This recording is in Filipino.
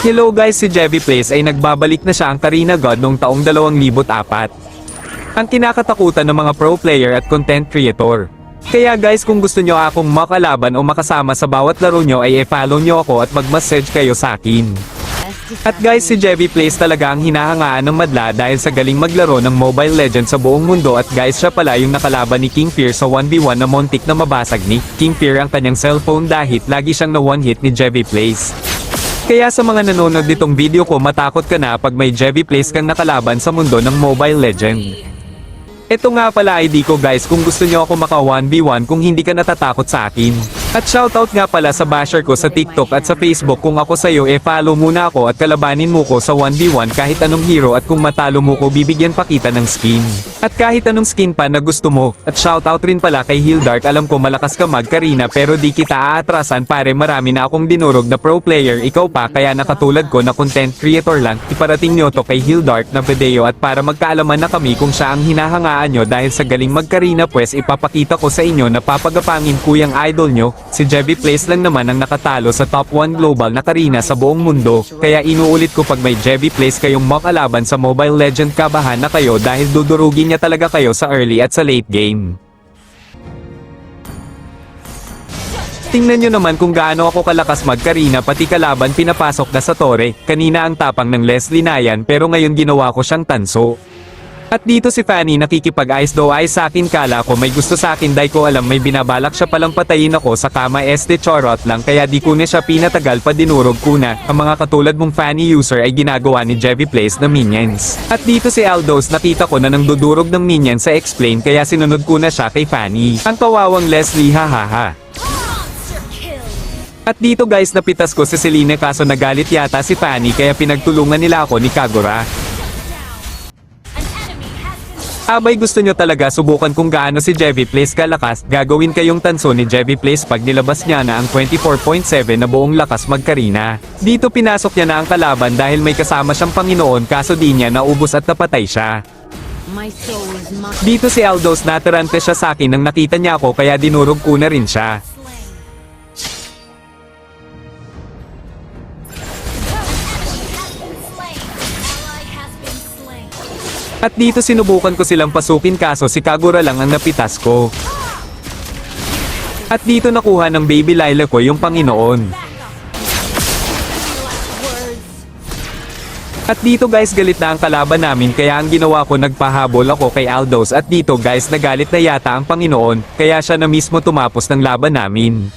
Hello guys, si Jevy Plays ay nagbabalik na siya ang Karina God noong taong 2004. Ang kinakatakutan ng mga pro player at content creator. Kaya guys, kung gusto nyo akong makalaban o makasama sa bawat laro nyo ay i-follow nyo ako at mag-message kayo sa akin. At guys, si Jevy Plays talaga ang hinahangaan ng madla dahil sa galing maglaro ng Mobile Legends sa buong mundo at guys, siya pala yung nakalaban ni King Fear sa 1v1 na montik na mabasag ni King Fear ang kanyang cellphone dahil lagi siyang na one hit ni Jevy Plays. Kaya sa mga nanonood nitong video ko, matakot ka na pag may Jevy Plays kang nakalaban sa mundo ng Mobile Legend. Ito nga pala ID ko guys kung gusto nyo ako maka 1v1 kung hindi ka natatakot sa akin. At shoutout nga pala sa basher ko sa TikTok at sa Facebook, kung ako sa'yo follow muna ako at kalabanin mo ko sa 1v1 kahit anong hero at kung matalo mo ko bibigyan pa kita ng skin. At kahit anong skin pa na gusto mo. At shoutout rin pala kay Hildark, alam ko malakas ka mag-Karina pero di kita aatrasan pare, marami na akong dinurog na pro player, ikaw pa, kaya nakatulad ko na content creator lang, iparating nyo to kay Hildark na video at para magkaalaman na kami kung siya ang hinahangaan nyo dahil sa galing mag-Karina, pues ipapakita ko sa inyo na papagapangin kuyang idol nyo. Si Jevy Plays lang naman ang nakatalo sa top 1 global na Karina sa buong mundo, kaya inuulit ko pag may Jevy Plays kayong makalaban sa Mobile Legend, kabahan na kayo dahil dudurugin niya talaga kayo sa early at sa late game. Tingnan nyo naman kung gaano ako kalakas mag-Karina, pati kalaban pinapasok na sa tore. Kanina ang tapang ng Leslie na yan pero ngayon ginawa ko siyang tanso. At dito si Fanny nakikipag-ayos daw ay sa akin, kala ko may gusto sa akin, dahil ko alam may binabalak siya palang patayin ako sa kama, charot lang, kaya di ko na siya pinatagal pa dinurog ko na. Ang mga katulad mong Fanny user ay ginagawa ni Jevy Plays na minions. At dito si Aldos, nakita ko na nang dudurog ng minions sa explain kaya sinunod ko na siya kay Fanny. Ang kawawang Leslie, hahaha. At dito guys, napitas ko si Selena kaso nagalit yata si Fanny kaya pinagtulungan nila ako ni Kagura. Abay, gusto nyo talaga subukan kung gaano si Jevy Plays kalakas, gagawin kayong tanso ni Jevy Plays pag nilabas niya na ang 24.7 na buong lakas mag-Karina. Dito pinasok niya na ang kalaban dahil may kasama siyang Panginoon kaso di niya naubos at napatay siya. Dito si Aldos, natarante siya sa akin nang nakita niya ako kaya dinurog ko na rin siya. At dito sinubukan ko silang pasukin kaso si Kagura lang ang napitas ko. At dito nakuha ng baby Lila ko yung Panginoon. At dito guys, galit na ang kalaban namin kaya ang ginawa ko, nagpahabol ako kay Aldos. At dito guys, nagalit na yata ang Panginoon kaya siya na mismo tumapos ng laban namin.